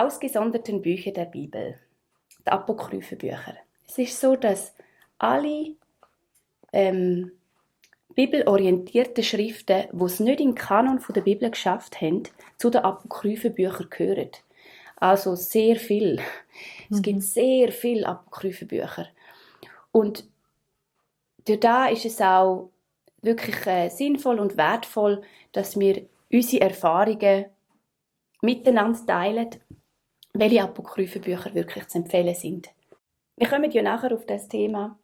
ausgesonderten Bücher der Bibel, die Apokryphenbücher. Es ist so, dass alle bibelorientierten Schriften, die es nicht in den Kanon der Bibel geschafft haben, zu den Apokryphenbüchern gehören. Also sehr viel. Es gibt sehr viele Apokryphenbücher. Und da ist es auch wirklich sinnvoll und wertvoll, dass wir unsere Erfahrungen miteinander teilen, welche Apokryphenbücher wirklich zu empfehlen sind. Wir kommen ja nachher auf das Thema,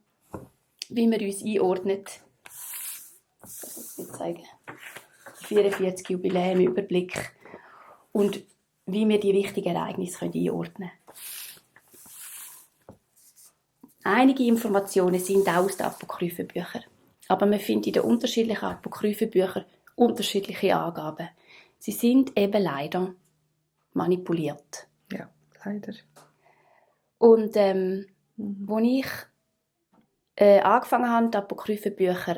wie wir uns einordnen. Ich zeige 44 Jubiläum im Überblick und wie wir die wichtigen Ereignisse einordnen können. Einige Informationen sind auch aus den Apokryphenbüchern, aber man findet in den unterschiedlichen Apokryphenbüchern unterschiedliche Angaben. Sie sind eben leider manipuliert. Ja, leider. Und als ich angefangen habe, die Apokryphenbücher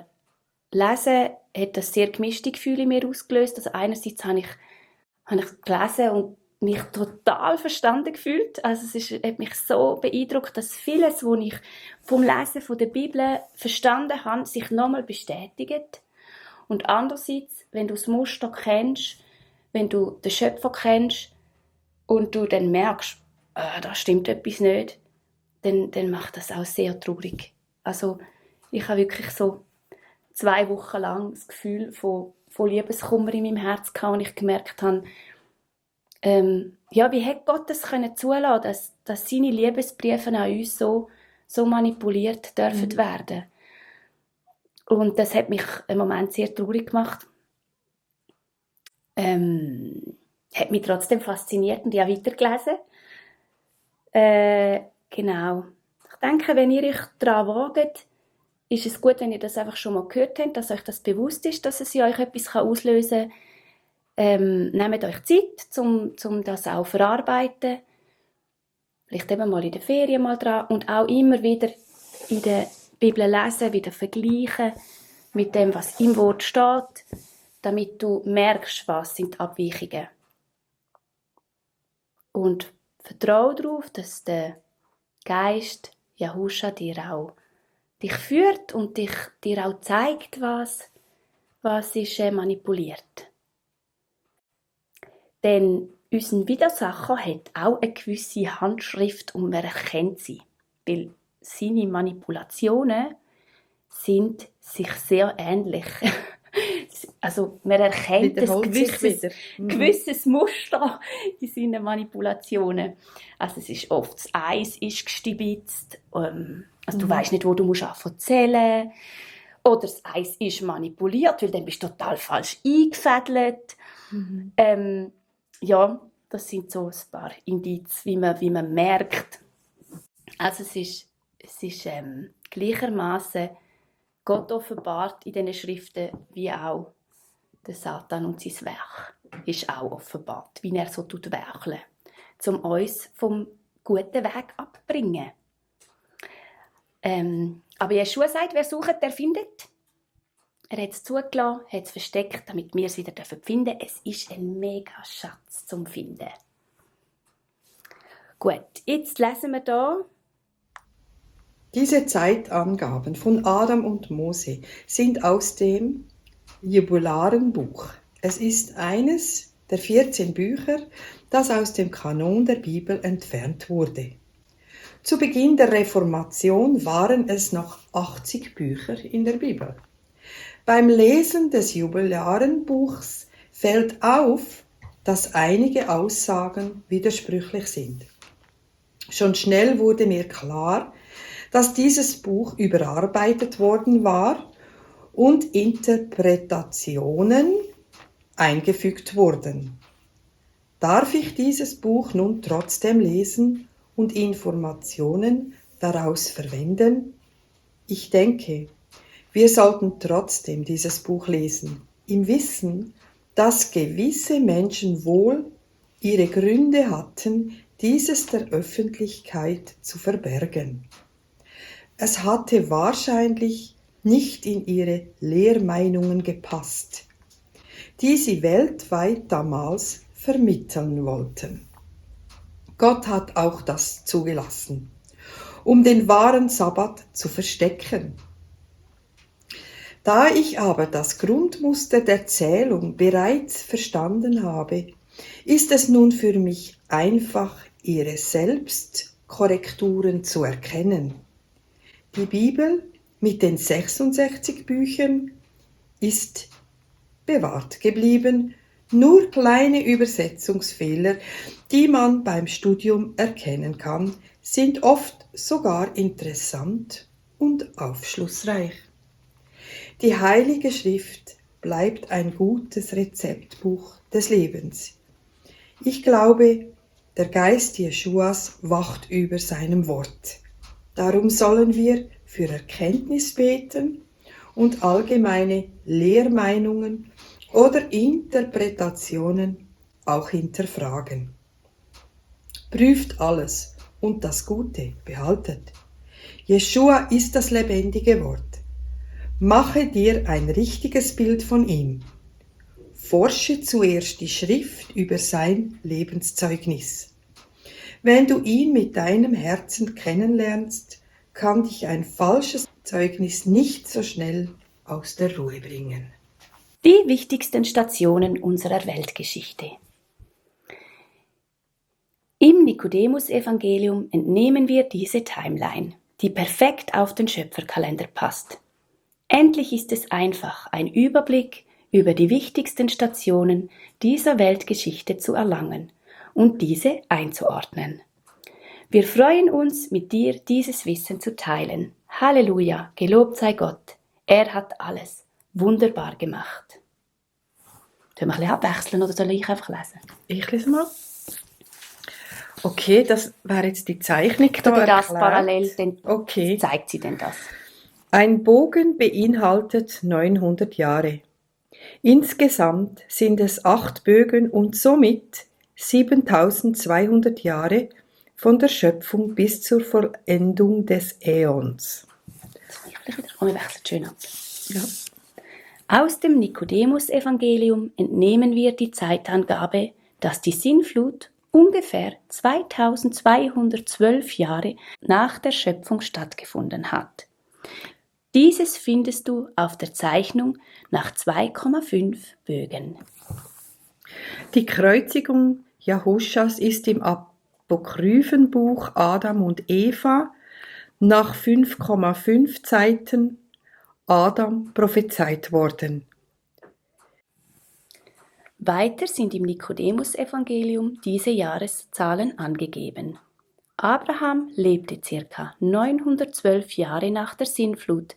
zu lesen, hat das sehr gemischte Gefühle in mir ausgelöst. Also einerseits habe ich gelesen und mich total verstanden gefühlt. Also hat mich so beeindruckt, dass vieles, was ich vom Lesen von der Bibel verstanden habe, sich nochmal bestätigt. Und andererseits, wenn du das Muster kennst, wenn du den Schöpfer kennst und du dann merkst, da stimmt etwas nicht, dann macht das auch sehr traurig. Also ich habe wirklich so 2 Wochen lang das Gefühl von Liebeskummer in meinem Herz gehabt, und ich gemerkt habe, wie hat Gott das zulassen, dass seine Liebesbriefe an uns so manipuliert dürfen werden. Und das hat mich im Moment sehr traurig gemacht. Hat mich trotzdem fasziniert und ich habe weitergelesen. Genau. Ich denke, wenn ihr euch daran wagt, ist es gut, wenn ihr das einfach schon mal gehört habt, dass euch das bewusst ist, dass es in euch etwas auslösen kann. Nehmt euch Zeit, um das auch zu verarbeiten. Vielleicht eben mal in der Ferien mal dran und auch immer wieder in der Bibel lesen, wieder vergleichen mit dem, was im Wort steht, damit du merkst, was sind die Abweichungen. Und vertraue darauf, dass der Geist Yahusha dir auch dich führt und dir auch zeigt, was ist manipuliert. Denn unser Widersacher hat auch eine gewisse Handschrift und man erkennt sie, weil seine Manipulationen sind sich sehr ähnlich. Also man erkennt ein gewisses Muster in seinen Manipulationen. Also es ist oft, das Eis ist gestibitzt, also du weisst nicht, wo du musst erzählen. Oder das Eis ist manipuliert, weil dann bist du total falsch eingefädelt. Das sind so ein paar Indizien, wie man merkt. Also es ist gleichermaßen Gott offenbart in diesen Schriften, wie auch der Satan und sein Werk ist auch offenbart, wie er so werkeln, um uns vom guten Weg abzubringen. Aber Jeschua sagt, wer sucht, der findet. Er hat es zugelassen, hat es versteckt, damit wir es wieder finden dürfen. Es ist ein mega Schatz zum Finden. Gut, jetzt lesen wir hier. Diese Zeitangaben von Adam und Mose sind aus dem Jubilarenbuch. Es ist eines der 14 Bücher, das aus dem Kanon der Bibel entfernt wurde. Zu Beginn der Reformation waren es noch 80 Bücher in der Bibel. Beim Lesen des Jubilarenbuchs fällt auf, dass einige Aussagen widersprüchlich sind. Schon schnell wurde mir klar, dass dieses Buch überarbeitet worden war und Interpretationen eingefügt wurden. Darf ich dieses Buch nun trotzdem lesen und Informationen daraus verwenden? Ich denke, wir sollten trotzdem dieses Buch lesen, im Wissen, dass gewisse Menschen wohl ihre Gründe hatten, dieses der Öffentlichkeit zu verbergen. Es hatte wahrscheinlich nicht in ihre Lehrmeinungen gepasst, die sie weltweit damals vermitteln wollten. Gott hat auch das zugelassen, um den wahren Sabbat zu verstecken. Da ich aber das Grundmuster der Zählung bereits verstanden habe, ist es nun für mich einfach, ihre Selbstkorrekturen zu erkennen. Die Bibel mit den 66 Büchern ist bewahrt geblieben, nur kleine Übersetzungsfehler, die man beim Studium erkennen kann, sind oft sogar interessant und aufschlussreich. Die Heilige Schrift bleibt ein gutes Rezeptbuch des Lebens. Ich glaube, der Geist Jeschuas wacht über seinem Wort. Darum sollen wir für Erkenntnis beten und allgemeine Lehrmeinungen oder Interpretationen auch hinterfragen. Prüft alles und das Gute behaltet. Jeschua ist das lebendige Wort. Mache dir ein richtiges Bild von ihm. Forsche zuerst die Schrift über sein Lebenszeugnis. Wenn du ihn mit deinem Herzen kennenlernst, kann dich ein falsches Zeugnis nicht so schnell aus der Ruhe bringen. Die wichtigsten Stationen unserer Weltgeschichte. Im Nikodemus-Evangelium entnehmen wir diese Timeline, die perfekt auf den Schöpferkalender passt. Endlich ist es einfach, einen Überblick über die wichtigsten Stationen dieser Weltgeschichte zu erlangen und diese einzuordnen. Wir freuen uns, mit dir dieses Wissen zu teilen. Halleluja, gelobt sei Gott. Er hat alles wunderbar gemacht. Sollen wir ein bisschen abwechseln oder soll ich einfach lesen? Ich lese mal. Okay, das wäre jetzt die Zeichnung da Oder das erklärt. parallel, dann Okay. zeigt sie denn das. Ein Bogen beinhaltet 900 Jahre. Insgesamt sind es 8 Bögen und somit 7200 Jahre von der Schöpfung bis zur Vollendung des Äons. Wir wechseln schön ab. Ja. Aus dem Nikodemus-Evangelium entnehmen wir die Zeitangabe, dass die Sintflut ungefähr 2212 Jahre nach der Schöpfung stattgefunden hat. Dieses findest du auf der Zeichnung nach 2,5 Bögen. Die Kreuzigung Jahuschas ist im Apokryphenbuch Adam und Eva nach 5,5 Zeiten Adam prophezeit worden. Weiter sind im Nikodemus-Evangelium diese Jahreszahlen angegeben. Abraham lebte ca. 912 Jahre nach der Sintflut.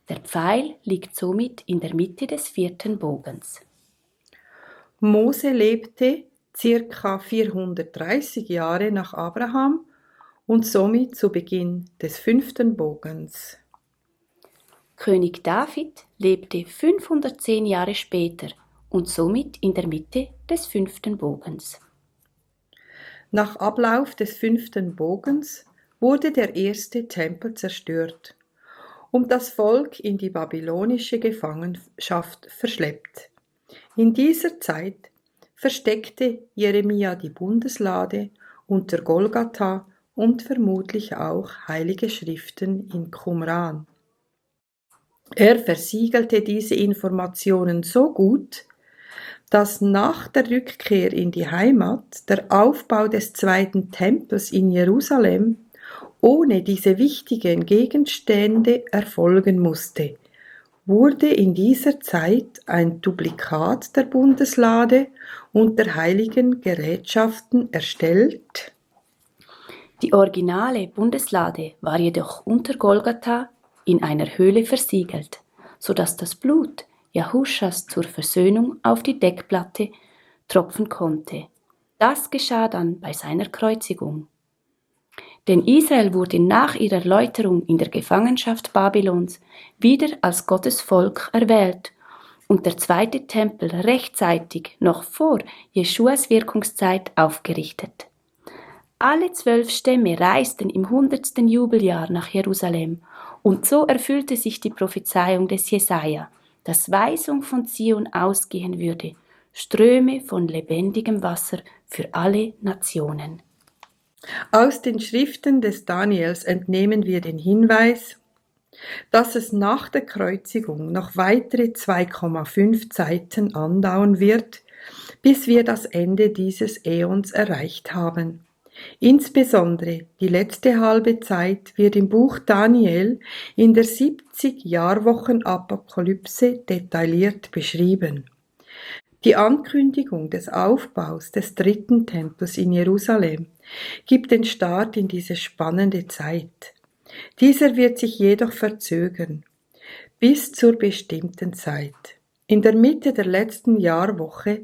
Der Pfeil liegt somit in der Mitte des 4. Bogens. Mose lebte ca. 430 Jahre nach Abraham und somit zu Beginn des 5. Bogens. König David lebte 510 Jahre später und somit in der Mitte des 5. Bogens. Nach Ablauf des 5. Bogens wurde der erste Tempel zerstört und das Volk in die babylonische Gefangenschaft verschleppt. In dieser Zeit versteckte Jeremia die Bundeslade unter Golgatha und vermutlich auch heilige Schriften in Qumran. Er versiegelte diese Informationen so gut, dass nach der Rückkehr in die Heimat der Aufbau des 2. Tempels in Jerusalem ohne diese wichtigen Gegenstände erfolgen musste, wurde in dieser Zeit ein Duplikat der Bundeslade und der heiligen Gerätschaften erstellt. Die originale Bundeslade war jedoch unter Golgatha in einer Höhle versiegelt, sodass das Blut Jahuschas zur Versöhnung auf die Deckplatte tropfen konnte. Das geschah dann bei seiner Kreuzigung. Denn Israel wurde nach ihrer Erläuterung in der Gefangenschaft Babylons wieder als Gottes Volk erwählt und der 2. Tempel rechtzeitig noch vor Jeschuas Wirkungszeit aufgerichtet. Alle 12 Stämme reisten im 100. Jubeljahr nach Jerusalem und so erfüllte sich die Prophezeiung des Jesaja, dass Weisung von Zion ausgehen würde, Ströme von lebendigem Wasser für alle Nationen. Aus den Schriften des Daniels entnehmen wir den Hinweis, dass es nach der Kreuzigung noch weitere 2,5 Zeiten andauern wird, bis wir das Ende dieses Äons erreicht haben. Insbesondere die letzte halbe Zeit wird im Buch Daniel in der 70-Jahrwochen-Apokalypse detailliert beschrieben. Die Ankündigung des Aufbaus des dritten Tempels in Jerusalem gibt den Start in diese spannende Zeit. Dieser wird sich jedoch verzögern, bis zur bestimmten Zeit. In der Mitte der letzten Jahrwoche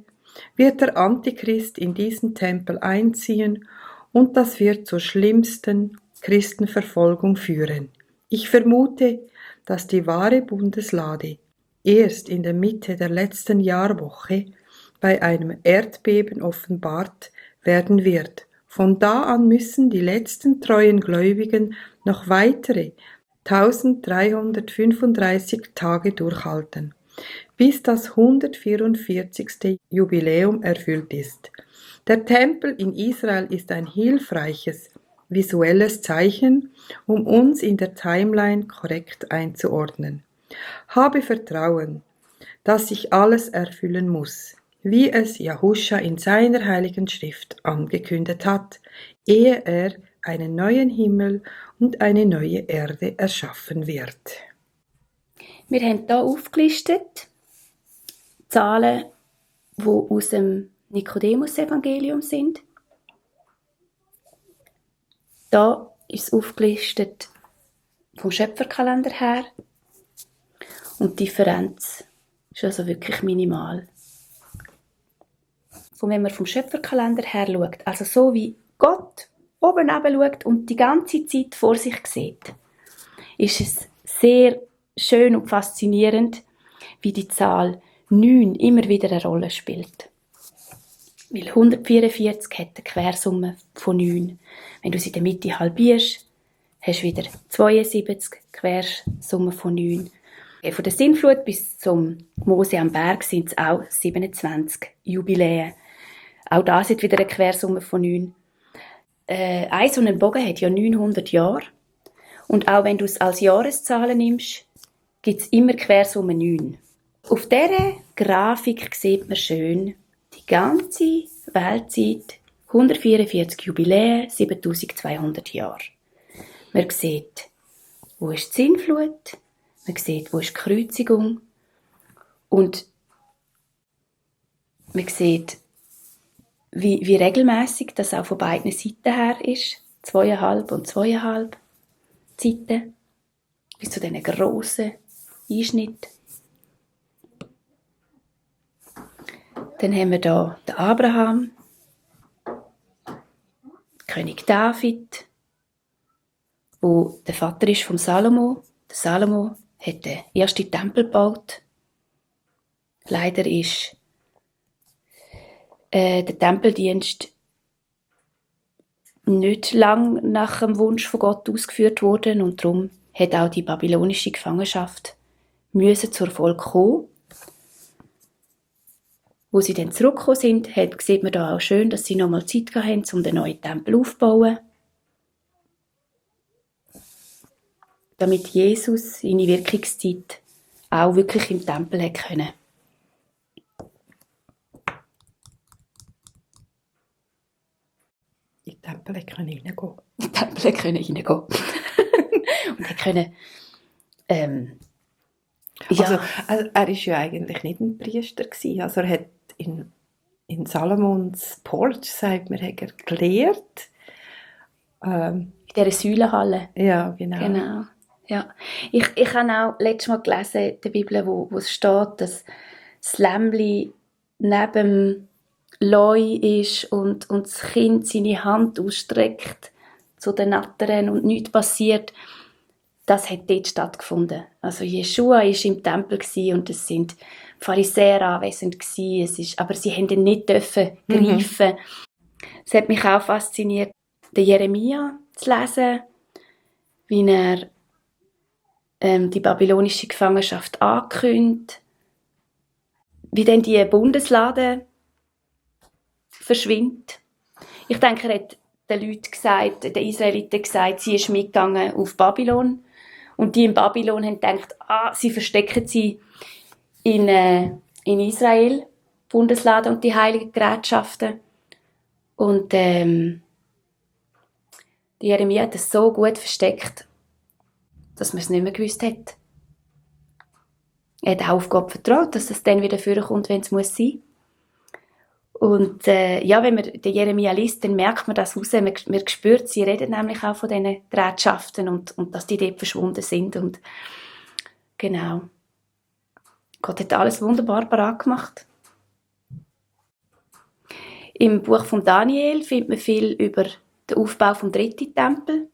wird der Antichrist in diesen Tempel einziehen und das wird zur schlimmsten Christenverfolgung führen. Ich vermute, dass die wahre Bundeslade erst in der Mitte der letzten Jahrwoche bei einem Erdbeben offenbart werden wird. Von da an müssen die letzten treuen Gläubigen noch weitere 1335 Tage durchhalten, bis das 144. Jubiläum erfüllt ist. Der Tempel in Israel ist ein hilfreiches visuelles Zeichen, um uns in der Timeline korrekt einzuordnen. Habe Vertrauen, dass sich alles erfüllen muss, wie es Jahuscha in seiner heiligen Schrift angekündigt hat, ehe er einen neuen Himmel und eine neue Erde erschaffen wird. Wir haben hier aufgelistet Zahlen, die aus dem Nikodemus-Evangelium sind. Da ist es aufgelistet vom Schöpferkalender her. Und die Differenz ist also wirklich minimal. Und wenn man vom Schöpferkalender her schaut, also so wie Gott oben schaut und die ganze Zeit vor sich sieht, ist es sehr schön und faszinierend, wie die Zahl 9 immer wieder eine Rolle spielt. Weil 144 hat eine Quersumme von 9. Wenn du sie in der Mitte halbierst, hast du wieder 72 Quersumme von 9. Von der Sintflut bis zum Mose am Berg sind es auch 27 Jubiläen. Auch das hat wieder eine Quersumme von 9. Ein so ein Bogen hat ja 900 Jahre. Und auch wenn du es als Jahreszahlen nimmst, gibt es immer Quersumme 9. Auf dieser Grafik sieht man schön die ganze Weltzeit, 144 Jubiläen, 7200 Jahre. Man sieht, wo ist die Sintflut, man sieht, wo ist die Kreuzigung und man sieht, wie regelmäßig das auch von beiden Seiten her ist. 2,5 und 2,5 Seiten. Bis zu diesen grossen Einschnitten. Dann haben wir hier den Abraham, König David, wo der Vater ist vom Salomo. Der Salomo hat den ersten Tempel gebaut. Leider ist der Tempeldienst nicht lang nach dem Wunsch von Gott ausgeführt worden und darum hat auch die babylonische Gefangenschaft müssen zur Folge kommen. Wo sie dann zurückgekommen sind, sieht man da auch schön, dass sie nochmal Zeit hatten, um den neuen Tempel aufzubauen. Damit Jesus seine Wirkungszeit auch wirklich im Tempel hat können. In den Tempel können reingehen. In den Tempel können reingehen. Und können also er war ja eigentlich nicht ein Priester gewesen. Also er hat in Salomons Porch, sagt man, hat er gelehrt. In dieser Säulenhalle. Ja, genau. Ja. Ich habe auch letztes Mal gelesen in der Bibel, wo es steht, dass das Lämmli neben dem Leu ist und das Kind seine Hand ausstreckt zu den Nattern und nichts passiert. Das hat dort stattgefunden. Also Jeschua war im Tempel und es sind Pharisäer anwesend gewesen. Aber sie haben ihn nicht greifen. Es hat mich auch fasziniert, den Jeremia zu lesen, wie er die babylonische Gefangenschaft ankündigt, wie dann die Bundeslade verschwindet. Ich denke, er hat den Leuten gesagt, den Israeliten gesagt, sie ist mitgegangen auf Babylon. Und die in Babylon haben gedacht, sie verstecken sie in Israel, Bundeslade und die heiligen Gerätschaften. Und die Jeremia hat es so gut versteckt, dass man es nicht mehr gewusst hat. Er hat auch auf Gott vertraut, dass es dann wieder vorkommt, wenn es sein muss. Und wenn man den Jeremia liest, dann merkt man das raus. Man spürt, sie reden nämlich auch von diesen Gerätschaften und dass die dort verschwunden sind. Und genau. Gott hat alles wunderbar parat gemacht. Im Buch von Daniel findet man viel über den Aufbau vom 3. Tempel.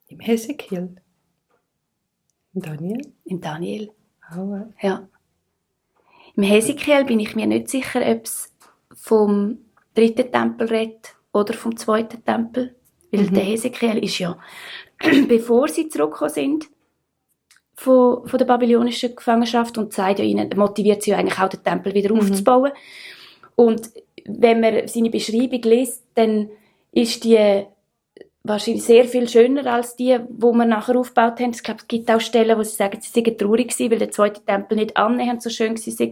Im Hesekiel. Im Daniel? Im Daniel. Oh, ja. Im Hesekiel bin ich mir nicht sicher, ob es vom 3. Tempel redet oder vom 2. Tempel. Weil der Hesekiel ist ja, bevor sie zurückgekommen sind von der babylonischen Gefangenschaft und sagt ja ihnen, motiviert sie ja eigentlich auch, den Tempel wieder aufzubauen. Und wenn man seine Beschreibung liest, dann ist die wahrscheinlich sehr viel schöner als die wir nachher aufgebaut haben. Ich glaube, es gibt auch Stellen, wo sie sagen, sie seien traurig gewesen, weil der 2. Tempel nicht annähernd so schön war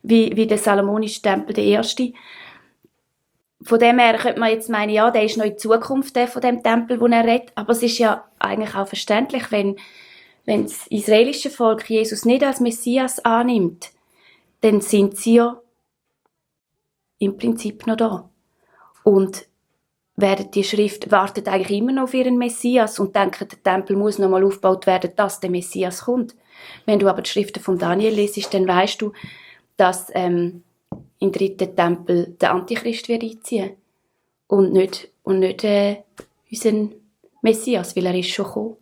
wie der salomonische Tempel, der erste. Von dem her könnte man jetzt meinen, ja, der ist noch in Zukunft, der von dem Tempel, wo er redet. Aber es ist ja eigentlich auch verständlich, wenn das israelische Volk Jesus nicht als Messias annimmt, dann sind sie ja im Prinzip noch da. Und die Schrift wartet eigentlich immer noch auf ihren Messias und denkt, der Tempel muss noch mal aufgebaut werden, dass der Messias kommt. Wenn du aber die Schriften von Daniel liest, dann weißt du, dass im 3. Tempel der Antichrist wird einziehen und nicht unseren Messias, weil er ist schon gekommen.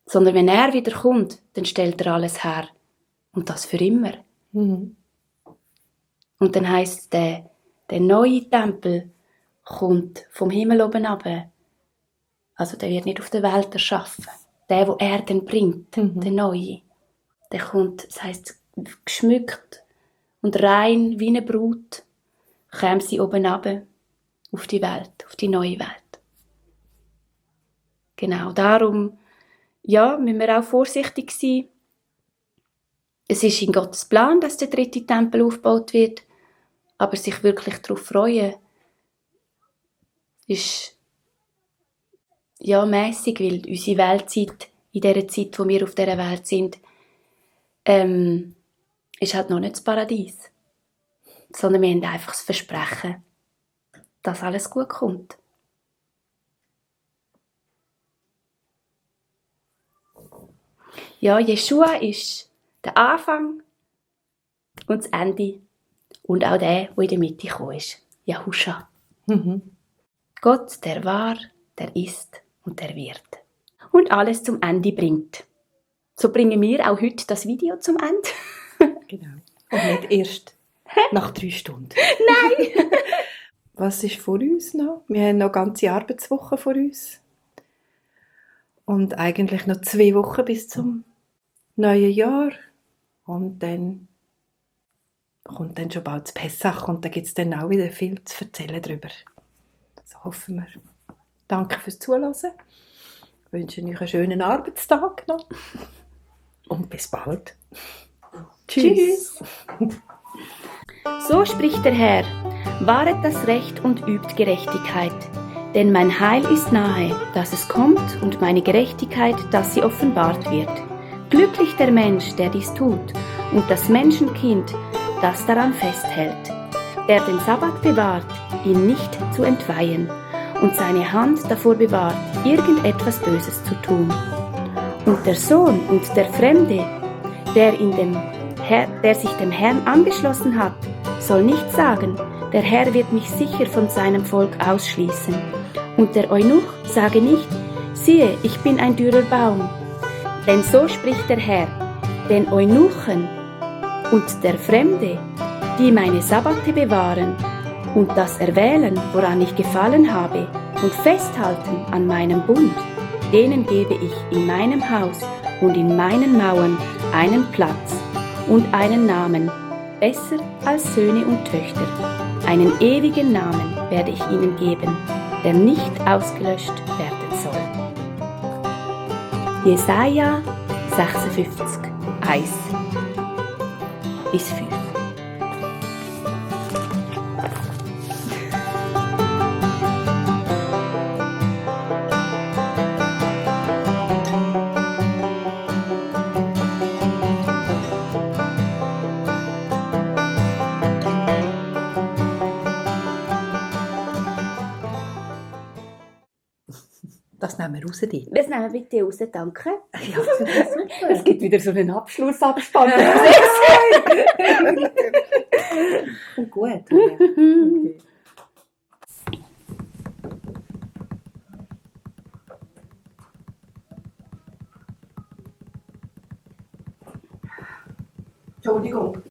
Sondern wenn er wieder kommt, dann stellt er alles her. Und das für immer. Und dann heisst es, der neue Tempel kommt vom Himmel oben runter. Also der wird nicht auf der Welt erschaffen. Der, wo er dann bringt, der neue, der kommt, das heisst, geschmückt und rein wie eine Brut, käme sie oben runter auf die Welt, auf die neue Welt. Genau, darum müssen wir auch vorsichtig sein. Es ist in Gottes Plan, dass der 3. Tempel aufgebaut wird, aber sich wirklich darauf freuen, ist mässig, weil unsere Weltzeit, in dieser Zeit, wo wir auf dieser Welt sind, ist halt noch nicht das Paradies. Sondern wir haben einfach das Versprechen, dass alles gut kommt. Ja, Jeschua ist der Anfang und das Ende. Und auch der in der Mitte gekommen ist. Jahuscha. Gott, der war, der ist und der wird. Und alles zum Ende bringt. So bringen wir auch heute das Video zum Ende. Genau. Und nicht erst nach 3 Stunden. Nein! Was ist vor uns noch? Wir haben noch ganze Arbeitswochen vor uns. Und eigentlich noch 2 Wochen bis zum neuen Jahr. Und dann kommt dann schon bald das Pessach und da gibt es dann auch wieder viel zu erzählen darüber. So hoffen wir. Danke fürs Zuhören. Ich wünsche euch einen schönen Arbeitstag noch. Und bis bald. Tschüss. So spricht der Herr: Wahret das Recht und übt Gerechtigkeit. Denn mein Heil ist nahe, dass es kommt, und meine Gerechtigkeit, dass sie offenbart wird. Glücklich der Mensch, der dies tut, und das Menschenkind, das daran festhält, der den Sabbat bewahrt, ihn nicht zu entweihen, und seine Hand davor bewahrt, irgendetwas Böses zu tun. Und der Sohn und der Fremde, der sich dem Herrn angeschlossen hat, soll nicht sagen, der Herr wird mich sicher von seinem Volk ausschließen. Und der Eunuch sage nicht, siehe, ich bin ein dürrer Baum. Denn so spricht der Herr, den Eunuchen und der Fremde, die meine Sabbate bewahren und das erwählen, woran ich gefallen habe, und festhalten an meinem Bund, denen gebe ich in meinem Haus und in meinen Mauern einen Platz und einen Namen, besser als Söhne und Töchter. Einen ewigen Namen werde ich ihnen geben, der nicht ausgelöscht werden soll. Jesaja 56, 1 bis 5. Das nehmen wir raus, die. Das nehmen wir bitte raus, danke. Ja, super. Es gibt wieder so einen Abschlussabspann. Und gut. Okay. Entschuldigung.